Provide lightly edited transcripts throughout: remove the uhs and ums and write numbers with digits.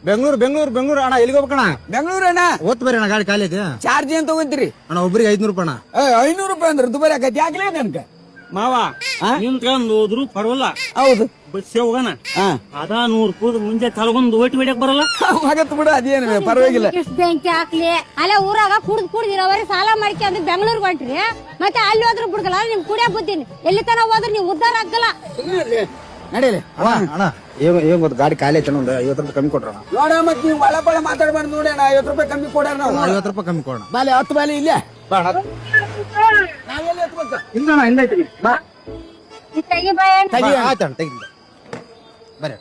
ಬೆಂಗಳೂರು ಅಣ್ಣ ಎಲ್ಲಿಗೆ ಹೋಗ್ಬೇಕಣ್ಣ? ಬೆಂಗಳೂರು ಅಣ್ಣ. ಓದ್ ಬರ್ರಿ ಅಣ್ಣ, ಗಾಡಿ ಖಾಲಿ ಐತಿ ಚಾರ್ಜ್ ಏನ್ ತಗೊಂತೀರಿ ಅಣ್ಣ. ಒಬ್ರಿಗೆ 500 ರೂಪಾಯಿ ಅಣ್ಣ. 500 ರೂಪಾಯಿ ಅಂದ್ರೆ ದುಬಾರಿ ಆಗತ್ತೆ. ಯಾಕಲೇ ನನ್ಕ ಮಾವ ನಿಂತ್ಕೊಂಡ್ ಹೋದ್ರು ಪರವಲ್ಲ. ಹೌದು ಬಸ್ಸೇ ಹೋಗೋಣ. ಅದ 100 ರೂಪಾಯಿ ಮುಂಜೆ ತಲಗೊಂದು ಓಟಿ ಹೊಡ್ಯಕ್ ಬರಲ್ಲ. ಆಗತ್ ಬಿಡು, ಅದೇನು ಪರವಾಗಿಲ್ಲ. ಎಷ್ಟು ಬೆಂಕಿ ಹಾಕ್ಲಿ ಅಲ್ಲ. ಊರಾಗ ಕುಡ್ದಿರೋವರೆ ಸಾಲ ಮಾಡ್ಕೊಂಡು ಬೆಂಗಳೂರಿಗೆ ಹೊಂಟ್ರಿ. ಮತ್ತೆ ಅಲ್ಲಿ ಹೋದ್ರು ಬಿಡ್ಗಲ್ಲ ನಿಮ್ ಕುಡಿಯ ಬುದ್ಧಿನಿ. ಎಲ್ಲಿ ತನ ಹೋದ್ರೆ ನೀವು ಉದ್ದಾರ ಆಗಲ್ಲ. ನಡೀಲಿ ಅಣ್ಣ. ಏನ್ ಗೊತ್ತ, ಗಾಡಿ ಖಾಲಿ ಐತೆ, ಒಂದು 50 ರೂಪಾಯಿ ಕಮ್ಮಿ ಕೊಡ್ರಣ. ನೋಡ ಮತ್ ನೀವು ಒಳ ಬಳ ಮಾತಾಡ್ಬಾರ್ದು. ನೋಡಿ ಅಣ್ಣ, 50 ರೂಪಾಯಿ ಕಮ್ಮಿ ಕೊಡೋಣ ನಾವು. 50 ರೂಪಾಯಿ ಕಮ್ಮಿ ಕೊಡೋಣ. ಬಾಲೆ 10 ಬಾಲೆ ಇಲ್ಲೇ ನಾವೆಲ್ಲ ಎತ್ಬೇಕು. ಇಲ್ಲ ಇಲ್ಲ ಐತಿ ಬಾ. ತೆಗಿ ಬಾಯ್ ತೆಗಿ. ಆಯ್ತಣ್ಣ, ತೆಗಿ ಬರ್ರಿ.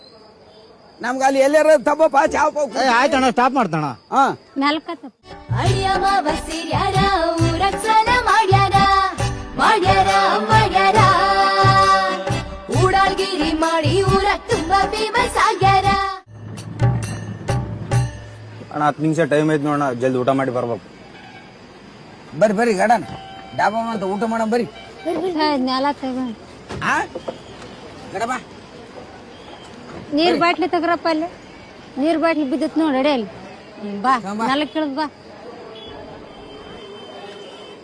ನಮ್ಗ ಅಲ್ಲಿ ಎಲ್ಲಾರ ತಬ್ಬಪ್ಪ ಚಾವ್ ಪಾವ್. ಆಯ್ತಣ್ಣ, ಸ್ಟಾಪ್ ಮಾಡ್ತಾಣ. ನಾಲ್ಕತ್ತ ಅಳಿಯ ಮಾವ ಸಿರ್ಯಾರ ಊರಕ್ ಸ್ನಾನ ಮಾಡ್ಯಾರ ಮಾಡ್ಯಾರ ಮಾಡ್ಯಾರ. ಊಡಾಳ್ಗಿರಿ ಮಾಡಿ ಊರಕ್ ತುಂಬಾ ಫೇಮಸ್ ಆಗ್ಯಾರ. ಅಣ್ಣ 10 ನಿಮಿಷ ಟೈಮ್ ಐತಿ ನೋಡಣ, ಜಲ್ದಿ ಊಟ ಮಾಡಿ ಬರ್ಬೇಕು. ಬರ್ರಿ ಗಡನ ಡಾಬಾ ಅಂತ ಊಟ ಮಾಡ ಬರ್ರಿ. ನೆಲ ತಗ. ಗಡಬಾ ನೀರ್ ಬಾಟ್ಲಿ ತಗರಪ್ಪ. ಅಲ್ಲಿ ನೀರ್ ಬಾಟ್ಲಿ ಬಿದ್ದತ್ ನೋಡಿ ಅಡಿಯಲ್ಲಿ. ಬಾ ನೆಲ ಕೇಳದ್ ಬಾ.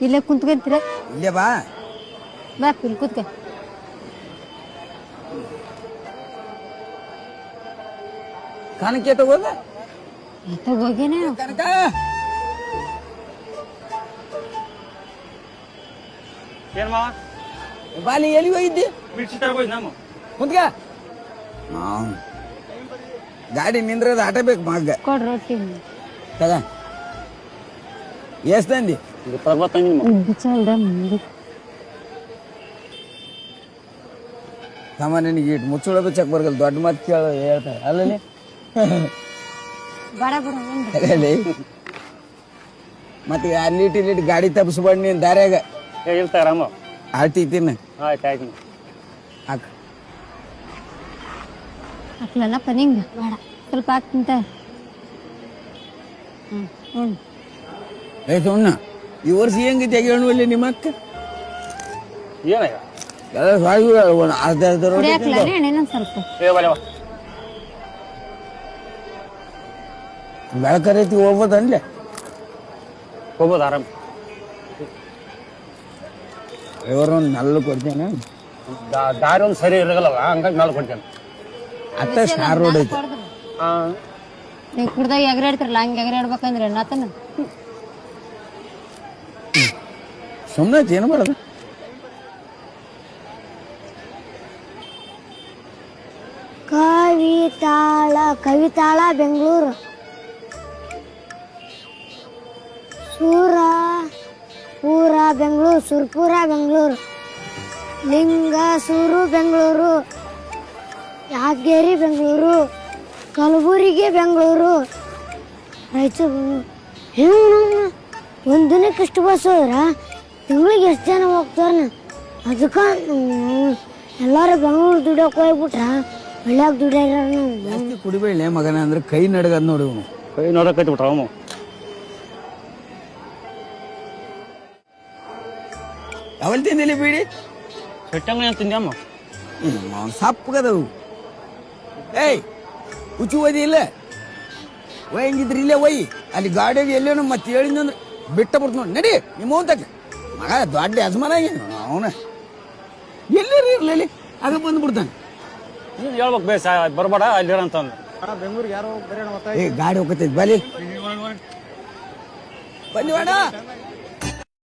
ಇಲ್ಲೇ ಕುಂತ್ಕೊಂತೀರ? ಇಲ್ಲೇ ಬಾ. ಬಾ ಇಲ್ಲಿ ಕುತ್ಕ. ಕನಕೆ ತಗೋದ ತಗೋಗೇನೆ ಕನಕ. ಏನ್ ಮಾವ ಬಾಲಿ ಎಲ್ಲಿ ಹೋಗಿದ್ದಿ? ಮಿರ್ಚಿ ತಗೋಯ್ ನಮ್ಮ ಕುಂತ್ಕ. ಗಾಡಿ ನಿಂದ್ರದ ಆಟ ಬೇಕು ಮಗ್ಗ. ಕೊಡ್ ರೊಟ್ಟಿ ತಗ. ಎಷ್ಟ್ ತಂದಿ? ಬಿಚಾಲ್ದ ಮುಂದೆ ಸಾಮಾನ್ಯ ನಿನಗೆ ಇಟ್ಟು ಮುಚ್ಚುಳ ಬೆಚ್ಚಕ್ ಬರ್ಗಲ್. ದೊಡ್ಡ ಮಾತು ಕೇಳ ಹೇಳ್ತಾರೆ ಅಲ್ಲಲ್ಲಿ. ಬಡ ಬಡ ಅಲ್ಲಲ್ಲಿ ಮತ್ತೆ ಅಲ್ಲಿ ಇಟ್ಟು ಗಾಡಿ ತಪ್ಪಿಸ್ಬಾರ್ದು ನೀನ್ ದಾರ್ಯಾಗ. ಇರ್ತಾರಮ್ಮ. ಆಳ್ತಿ ತಿನ್ನ. ಆಯ್ತು ಹಾಕ. ಹಾಕ್ಲಲ್ಲಪ್ಪ ನಿಂಗ ಬೇಡ, ಸ್ವಲ್ಪ ಹಾಕ್ತಿಂತ. ಸುಣ್ಣ ಈ ವರ್ಷ ಹೆಂಗೈತಿ ಹೇಳುವಲ್ಲಿ ನಿಮ್ಮ ಅಕ್ಕ? ಏನಾಗ ಅರ್ಧ ಕುಡಿಯಾಕ್ಲ ಇನ್ನೊಂದ್ ಸ್ವಲ್ಪ. ಬೆಳಕರೈತಿ ಹೋಗ್ಬೋದನ್ಲೆ. ಹೋಗ್ಬೋದು ಆರಾಮ್. ಇವರೊಂದು ನಲ್ಲು ಕೊಡ್ತೇನೆ. ದಾರಿ ಒಂದು ಸರಿ ಇರಲ್ಲ, ಹಂಗಾಗಿ ನಾಲ್ಕು ಕೊಡ್ತೇನೆ. ಅತ್ತ ಸ್ಟಾರ್ ರೋಡ್ ಐತಿ. ನೀವು ಕುಡ್ದಾಗ ಎಗರಾಡ್ತಿರಲ್ಲ, ಹಂಗೆ ಎಗರಾಡ್ಬೇಕಂದ್ರೆ ನಾತನ ಸುಮ್ಮನೆ ಏನು ಮಾಡೋದು? ಕವಿತಾಳ ಬೆಂಗಳೂರು. ಪೂರ ಬೆಂಗಳೂರು. ಸುರ್ಪುರ ಬೆಂಗಳೂರು. ಲಿಂಗಸೂರು ಬೆಂಗಳೂರು. ಯಾದಗಿರಿ ಬೆಂಗಳೂರು. ಕಲಬುರಗಿ ಬೆಂಗಳೂರು. ರಾಯಚೂರು. ಒಂದು ದಿನಕ್ಕೆ ಎಷ್ಟು ಬಸ್ ಹೋದ್ರ ತಿಂಗಳಿಗೆ ಎಷ್ಟು ಜನ ಹೋಗ್ತಾರ? ಅದಕ್ಕೆ ಎಲ್ಲಾರು ಬೆಂಗಳೂರು ದುಡಿಯೋಕೆ ಹೋಗ್ಬಿಟ್ರ ಒಳ್ಳೆಯಾಗ ದುಡಿಯಾರ. ಜಾಸ್ತಿ ಕುಡಿಬೇಳೆ ಮಗನ ಅಂದ್ರೆ ಕೈ ನಡಗದ್ ನೋಡಿ. ಅವನು ಕೈ ನೋಡಕೈತಿ ಬಿಟ್ರ ಅವನು. ಯಾವಲ್ ತಿಂದಿಲ್ಲ ಬೀಡಿ? ಸೆಟ್ಟಂಗ ತಿಂದ್ಯಮ್ಮ. ಸಪ್ಪಗದವು. ಏಯ್ ಹುಚ್ಚು ಓದಿ ಇಲ್ಲ ಒಯ್ಯಂಗಿದ್ರಿ ಇಲ್ಲೇ ಒಯ್ಯಿ. ಅಲ್ಲಿ ಗಾಡಿಯಾಗ ಎಲ್ಲೇನೋ ಮತ್ತೆ ಹೇಳಿದ್ನಂದ್ರೆ ಬಿಟ್ಟ ಬಿಡ್ತು ನೋಡಿ. ನಡಿ ನಿಮ್ಮ ಹೋಗ್ತಕ್ಕೆ ಮಗ ದೊಡ್ಡ ಯಜಮಾನ ಅವನ ಎಲ್ಲರೂ ಇರ್ಲಿ ಆಗ ಬಂದ್ಬಿಡ್ತಾನೆ. ನೀನು ಹೇಳ್ಬೇಕು ಬೇಸ ಬರ್ಬೇಡ ಅಲ್ಲಿರ ಅಂತ ಅಂದ. ಬೆಂಗಳೂರಿಗೆ ಯಾರೋ ಏ ಗಾಡಿ ಹೋಗತೈತಿ ಬಲಿ ಬನ್ನಿ ಬೇಡ.